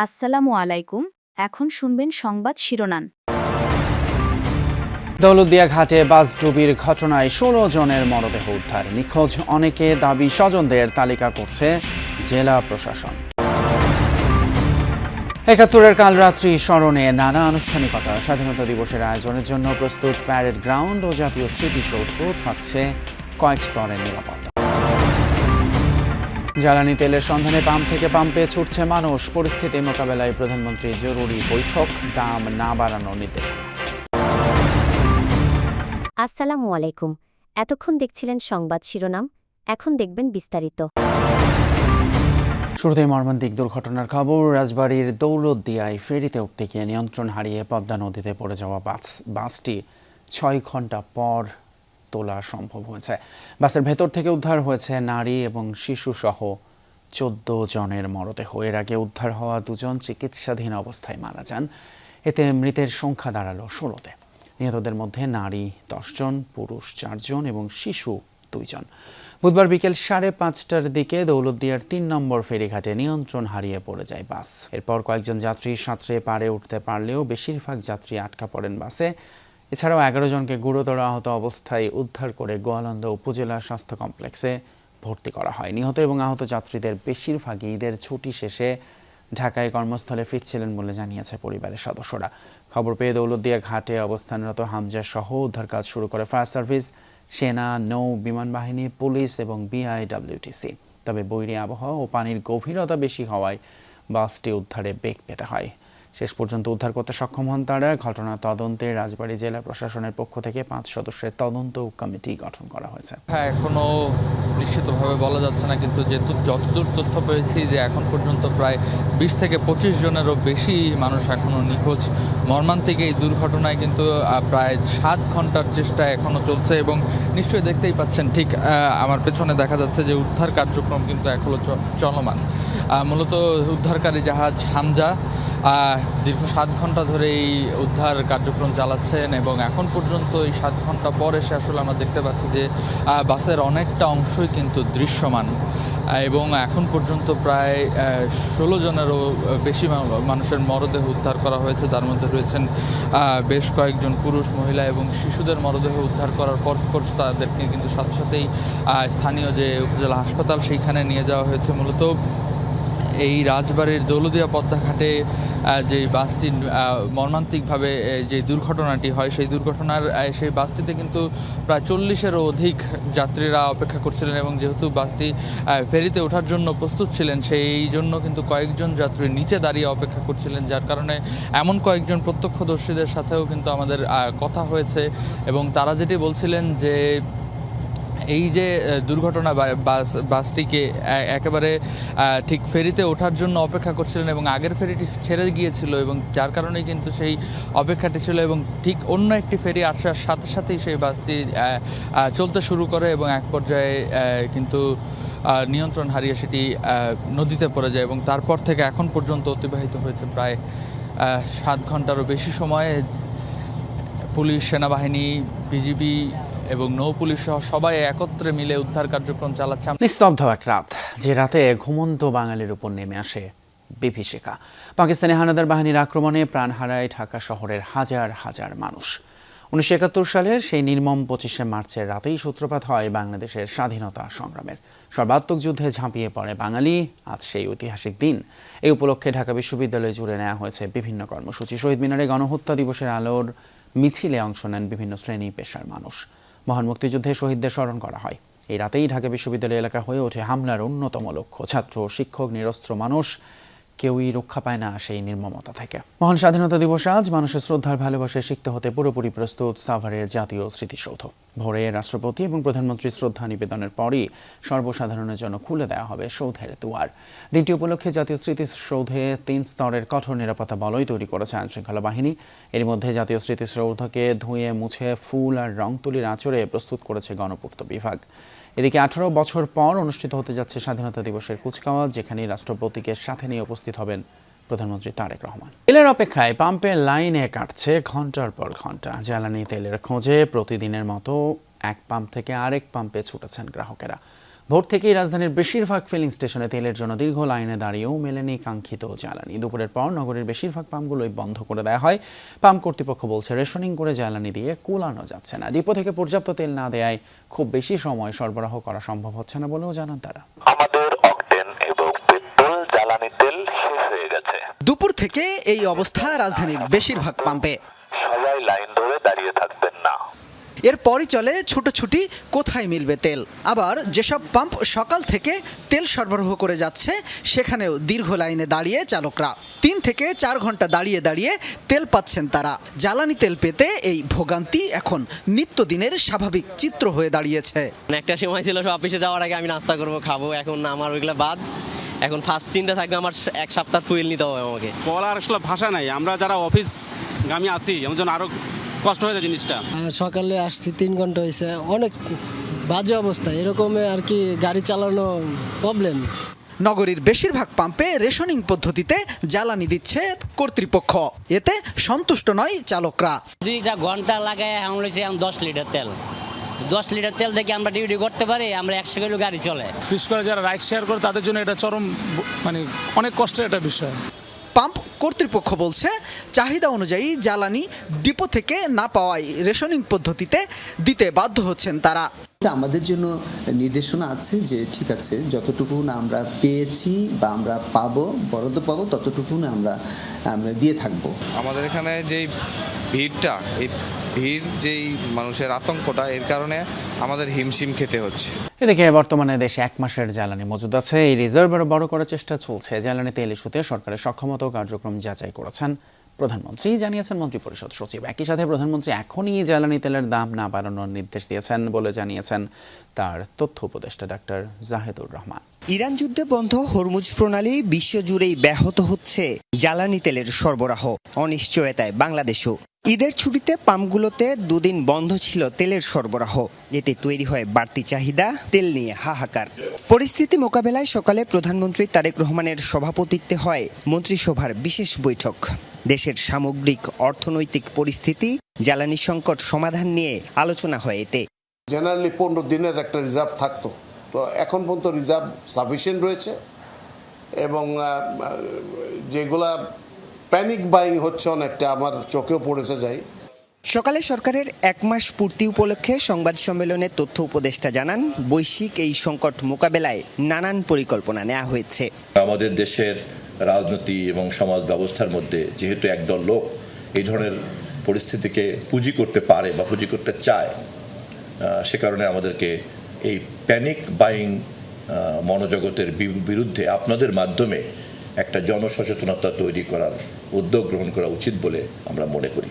আসসালামু আলাইকুম। এখন শুনবেন সংবাদ শিরোনাম। দৌলতদিয়া ঘাটে বাস ডুবির ঘটনায় ১৬ জনের মরদেহ উদ্ধার। নিখোঁজ অনেকে দাবি স্বজনদের তালিকা করছে জেলা প্রশাসন। ৭১-এর কালরাত্রি স্মরণে নানা আনুষ্ঠানিকতা। স্বাধীনতা দিবসের আয়োজনের জন্য প্রস্তুত প্যারেড গ্রাউন্ড ও জাতীয় স্মৃতিসৌধ, থাকছে কয়েক স্তরের নিরাপত্তা। জ্বালানি তেলের সন্ধানে পাম্প থেকে পাম্পে ছুটছে মানুষ। পরিস্থিতি মোকাবেলায় প্রধানমন্ত্রী জরুরি বৈঠক, দাম না বাড়ানোর নির্দেশনা। আসসালামু আলাইকুম। এতক্ষণ দেখছিলেন সংবাদ শিরোনাম, এখন দেখবেন বিস্তারিত। শুরুতেই মর্মান্তিক দুর্ঘটনার খবর। রাজবাড়ীর দৌলতদিয়ায় ফেরিতে উঠতে গিয়ে নিয়ন্ত্রণ হারিয়ে পদ্মা নদীতে পড়ে যাওয়া বাসটি ৬ ঘন্টা পর তোলা সম্ভব হয়েছে। বাসের ভেতর থেকে উদ্ধার হয়েছে নারী এবং শিশুসহ ১৪ জনের মরদেহ। এর আগে উদ্ধার হওয়া ২ জন চিকিৎসাধীন অবস্থায় মারা যান। এতে মৃতের সংখ্যা দাঁড়ালো ১৬-তে। নিহতদের মধ্যে নারী ১০ জন, পুরুষ ৪ জন এবং শিশু ২ জন। বুধবার বিকেল ৫:৩০টার দিকে দৌলতদিয়ার ৩ নম্বর ফেরিঘাটে নিয়ন্ত্রণ হারিয়ে পড়ে যায় বাস। এরপর কয়েকজন যাত্রী সাঁতরে পাড়ে উঠতে পারলেও বেশিরভাগ যাত্রী আটকা পড়েন বাসে। এছাড়াও ১১ জনকে গুরুতর আহত অবস্থায় উদ্ধার করে গোয়ালন্দ উপজেলা স্বাস্থ্য কমপ্লেক্সে ভর্তি করা হয়। নিহত এবং আহত যাত্রীদের বেশিরভাগই ঈদের ছুটি শেষে ঢাকায় কর্মস্থলে ফিরছিলেন বলে জানিয়েছে পরিবারের সদস্যরা। খবর পেয়ে দৌলতদিয়া ঘাটে অবস্থানরত হামজা সহ উদ্ধার কাজ শুরু করে ফায়ার সার্ভিস, সেনা, নৌ বিমান বাহিনী, পুলিশ এবং বিআইডব্লিউটিসি। তবে বৈরী আবহাওয়া ও পানির গভীরতা বেশি হওয়ায় বাসটি উদ্ধারে বেগ পেতে হয়। শেষ পর্যন্ত উদ্ধার করতে সক্ষম হন তারা। ঘটনা তদন্তে রাজবাড়ী জেলা প্রশাসনের পক্ষ থেকে ৫ সদস্যের তদন্ত কমিটি গঠন করা হয়েছে। হ্যাঁ, এখনো নিশ্চিতভাবে বলা যাচ্ছে না, কিন্তু যতদূর তথ্য পেয়েছি যে এখন পর্যন্ত প্রায় ২০ থেকে ২৫ জনেরও বেশি মানুষ এখনও নিখোঁজ। মর্মান্তিক এই দুর্ঘটনায় কিন্তু প্রায় ৭ ঘন্টার চেষ্টা এখনও চলছে এবং নিশ্চয়ই দেখতেই পাচ্ছেন ঠিক আমার পেছনে দেখা যাচ্ছে যে উদ্ধার কার্যক্রম কিন্তু এখনও চলমান। মূলত উদ্ধারকারী জাহাজ হামজা দীর্ঘ ৭ ঘন্টা ধরে এই উদ্ধার কার্যক্রম চালাচ্ছেন এবং এখন পর্যন্ত এই ৭ ঘন্টা পর এসে আসলে আমরা দেখতে পাচ্ছি যে বাসের অনেকটা অংশই কিন্তু দৃশ্যমান এবং এখন পর্যন্ত প্রায় ১৬ জনেরও বেশি মানুষের মরদেহ উদ্ধার করা হয়েছে। তার মধ্যে রয়েছেন বেশ কয়েকজন পুরুষ, মহিলা এবং শিশুদের মরদেহ উদ্ধার করার পর তাদেরকে কিন্তু সাথে সাথেই স্থানীয় যে উপজেলা হাসপাতাল সেইখানে নিয়ে যাওয়া হয়েছে। মূলত এই রাজবাড়ির দৌলতদিয়া পদ্মাঘাটে যে বাসটি মর্মান্তিকভাবে যে দুর্ঘটনাটি হয় সেই বাসটিতে কিন্তু প্রায় ৪০-এরও অধিক যাত্রীরা অপেক্ষা করছিলেন এবং যেহেতু বাসটি ফেরিতে ওঠার জন্য প্রস্তুত ছিলেন সেই জন্য কিন্তু কয়েকজন যাত্রী নিচে দাঁড়িয়ে অপেক্ষা করছিলেন, যার কারণে এমন কয়েকজন প্রত্যক্ষদর্শীদের সাথেও কিন্তু আমাদের কথা হয়েছে এবং তারা যেটি বলছিলেন যে এই যে দুর্ঘটনা বাসটিকে একেবারে ঠিক ফেরিতে ওঠার জন্য অপেক্ষা করছিলেন এবং আগের ফেরিটি ছেড়ে গিয়েছিল এবং যার কারণেই কিন্তু সেই অপেক্ষাটি ছিল এবং ঠিক অন্য একটি ফেরি আসার সাথে সাথেই সেই বাসটি চলতে শুরু করে এবং এক পর্যায়ে কিন্তু নিয়ন্ত্রণ হারিয়ে সেটি নদীতে পড়ে যায় এবং তারপর থেকে এখন পর্যন্ত অতিবাহিত হয়েছে প্রায় ৭ ঘন্টারও বেশি সময়। পুলিশ, সেনাবাহিনী, বিজিবি এবং নৌ পুলিশ সহ সবাই একত্রে মিলে উদ্ধার কার্যক্রম চালাচ্ছে। নিস্তব্ধ এক রাত, যে রাতে ঘুমন্ত বাঙালির উপর নেমে আসে বিভীষিকা। পাকিস্তানি হানাদার বাহিনীর আক্রমণে প্রাণ হারায় ঢাকা শহরের হাজার হাজার মানুষ। ১৯৭১ সালের সেই নির্মম ২৫শে মার্চের রাতেই সূত্রপাত হয় বাংলাদেশের স্বাধীনতা সংগ্রামের। সর্বাত্মক যুদ্ধে ঝাঁপিয়ে পড়ে বাঙালি। আজ সেই ঐতিহাসিক দিন। এই উপলক্ষে ঢাকা বিশ্ববিদ্যালয় জুড়ে নেওয়া হয়েছে বিভিন্ন কর্মসূচি। শহীদ মিনারে গণহত্যা দিবসের আলোর মিছিলে অংশ নেন বিভিন্ন শ্রেণী পেশার মানুষ। মহান মুক্তিযুদ্ধে শহীদদের স্মরণ করা হয়। এই রাতেই ঢাকা বিশ্ববিদ্যালয় এলাকা হয়ে ওঠে হামলার অন্যতম লক্ষ্য। ছাত্র, শিক্ষক, নিরস্ত্র মানুষ কেউই রক্ষা পায় না সেই নির্মমতা থেকে। মহান স্বাধীনতা দিবস আজ। মানুষের শ্রদ্ধার ভালোবাসায় সিক্ত হতে পুরোপুরি প্রস্তুত সাভারের জাতীয় স্মৃতিসৌধ। ভোরে রাষ্ট্রপতি এবং প্রধানমন্ত্রীর শ্রদ্ধা নিবেদনের পরই সর্বসাধারণের জন্য খুলে দেওয়া হবে সৌধের দুয়ার। দিনটি উপলক্ষে জাতীয় স্মৃতিসৌধে ৩ স্তরের কঠোর নিরাপত্তা বলয় তৈরি করেছে আইনশৃঙ্খলা বাহিনী। এর মধ্যে জাতীয় স্মৃতিসৌধকে ধুয়ে মুছে ফুল আর রং তুলির আঁচড়ে প্রস্তুত করেছে গণপূর্ত বিভাগ। এদিকে ১৮ বছর পর অনুষ্ঠিত হতে যাচ্ছে স্বাধীনতা দিবসের কুচকাওয়াজ, যেখানে রাষ্ট্রপতিকে সাথে নিয়ে উপস্থিত হবেন প্রধানমন্ত্রী তারেক রহমান। তেলের অপেক্ষায় পাম্পের লাইনে কাটছে ঘন্টার পর ঘন্টা। জ্বালানি তেলের খোঁজে প্রতিদিনের মতো এক পাম্প থেকে আরেক পাম্পে ছুটেছেন গ্রাহকেরা। ভোর থেকেই রাজধানীর বেশিরভাগ ফিলিং স্টেশনে তেলের জন্য দীর্ঘ লাইনে দাঁড়িয়েও মেলেনি কাঙ্ক্ষিত জ্বালানি। দুপুরের পর নগরের বেশিরভাগ পাম্পগুলোই বন্ধ করে দেওয়া হয়। পাম্প কর্তৃপক্ষ বলছে, রেশনিং করে জ্বালানি দিয়ে কুলানো যাচ্ছে না। ডিপো থেকে পর্যাপ্ত তেল না দেওয়ায় খুব বেশি সময় সরবরাহ করা সম্ভব হচ্ছে না বলেও জানান তারা। আমাদের অকটেন এবং পেট্রোল জ্বালানি তেল শেষ হয়ে গেছে। দুপুর থেকে এই অবস্থা রাজধানীর বেশিরভাগ পাম্পে। সবাই লাইন ধরে দাঁড়িয়ে থাকবেন না। এরপরই চলে ছুটোছুটি কোথায় মিলবে তেল। আবার যেসব পাম্প সকাল থেকে তেল সরবরাহ করে যাচ্ছে সেখানেও দীর্ঘ লাইনে দাঁড়িয়ে চালকরা 3 থেকে 4 ঘন্টা দাঁড়িয়ে দাঁড়িয়ে তেল পাচ্ছেন তারা। জ্বালানি তেল পেতে এই ভোগান্তি এখন নিত্যদিনের স্বাভাবিক চিত্র হয়ে দাঁড়িয়েছে। একটা সময় ছিল সব অফিসে যাওয়ার আগে আমি নাস্তা করবো, খাবো, এখন আমার ওইগুলো বাদ। এখন ফার্স্ট চিন্তা থাকবে আমার 1 সপ্তাহ ফুয়েল নিতে হবে আমাকে। বলার আসলে ভাষা নাই। আমরা যারা অফিসগামী আছি আমার জন্য আরো কষ্ট হয়ে যায় জিনিসটা। সকালে আসছি 3 ঘন্টা হয়েছে, অনেক বাজে অবস্থা। এরকম আর কি গাড়ি চালানো প্রবলেম। নগরীর বেশিরভাগ পাম্পে রেশনিং পদ্ধতিতে জ্বালানি দিচ্ছে কর্তৃপক্ষ। এতে সন্তুষ্ট নয় চালকরা। 2 ঘন্টা লাগায় আমরা 10 লিটার তেল 10 লিটার তেল থেকে আমরা ডিউটি করতে পারি, আমরা 100 কিলো গাড়ি চলে। বিশেষ করে যারা রাইড শেয়ার করে তাদের জন্য এটা চরম অনেক কষ্টের একটা বিষয়। পাম্প কর্তৃপক্ষ বলছে, চাহিদা অনুযায়ী জ্বালানি ডিপো থেকে না পাওয়ায় রেশনিং পদ্ধতিতে দিতে বাধ্য হচ্ছেন তারা। আমাদের জন্য নির্দেশনা আছে যে ঠিক আছে, যতটুকু না আমরা পেয়েছি বা আমরা বরাদ্দ পাবো ততটুকু না আমরা দিয়ে থাকবো। আমাদের এখানে যেই ভিড়টা, এই ভিড় যেই মানুষের আতঙ্কটা, এর কারণে আমাদের হিমশিম খেতে হচ্ছে। এদিকে বর্তমানে দেশে 1 মাসের জ্বালানি মজুদ আছে। এই রিজার্ভ আরও বড় করার চেষ্টা চলছে। জ্বালানি তেল ইস্যুতে সরকারের সক্ষমতা ও কার্যক্রম যাচাই করেছেন প্রধানমন্ত্রী, জানিয়েছেন মন্ত্রিপরিষদ সচিব। একই সাথে প্রধানমন্ত্রী এখনই জ্বালানি তেলের দাম না বাড়ানোর নির্দেশ দিয়েছেন বলে জানিয়েছেন তার তথ্য উপদেষ্টা ডাক্তার জাহেদুর রহমান। ইরান যুদ্ধে বন্ধ হরমুজ প্রণালী বিশ্বজুড়েই ব্যাহত হচ্ছে জ্বালানি তেলের সরবরাহ। অনিশ্চয়তায় বাংলাদেশও। ঈদের ছুটিতে পাম্পগুলোতে 2 দিন বন্ধ ছিল তেলের সরবরাহ। এতে তৈরি হয় বাড়তি চাহিদা, তেল নিয়ে হাহাকার। পরিস্থিতি মোকাবেলায় সকালে প্রধানমন্ত্রী তারেক রহমানের সভাপতিত্বে হয় মন্ত্রিসভার বিশেষ বৈঠক। দেশের সামগ্রিক অর্থনৈতিক পরিস্থিতি, জ্বালানি সংকট সমাধান নিয়ে আলোচনা হয় এতে। জেনারেলি 15 দিনের একটা রিজার্ভ থাকতো, তো এখন পর্যন্ত রিজার্ভ সাফিসিয়েন্ট রয়েছে এবং যেগুলা প্যানিক বাইং হচ্ছে অনেকটা, আমার চোখেও পড়েছে যাই। সকালে সরকারের 1 মাস পূর্তি উপলক্ষে সংবাদ সম্মেলনে তথ্য উপদেষ্টা জানান, বৈশ্বিক এই সংকট মোকাবেলায় নানান পরিকল্পনা নেওয়া হয়েছে। আমাদের দেশের রাজনীতি এবং সমাজ ব্যবস্থার মধ্যে যেহেতু একদল লোক এই ধরনের পরিস্থিতিকে পুঁজি করতে পারে বা পুঁজি করতে চায়, সে কারণে আমাদেরকে এই প্যানিক বাইং মনোজগতের বিরুদ্ধে আপনাদের মাধ্যমে একটা জনসচেতনতা তৈরি করার উদ্যোগ গ্রহণ করা উচিত বলে আমরা মনে করি।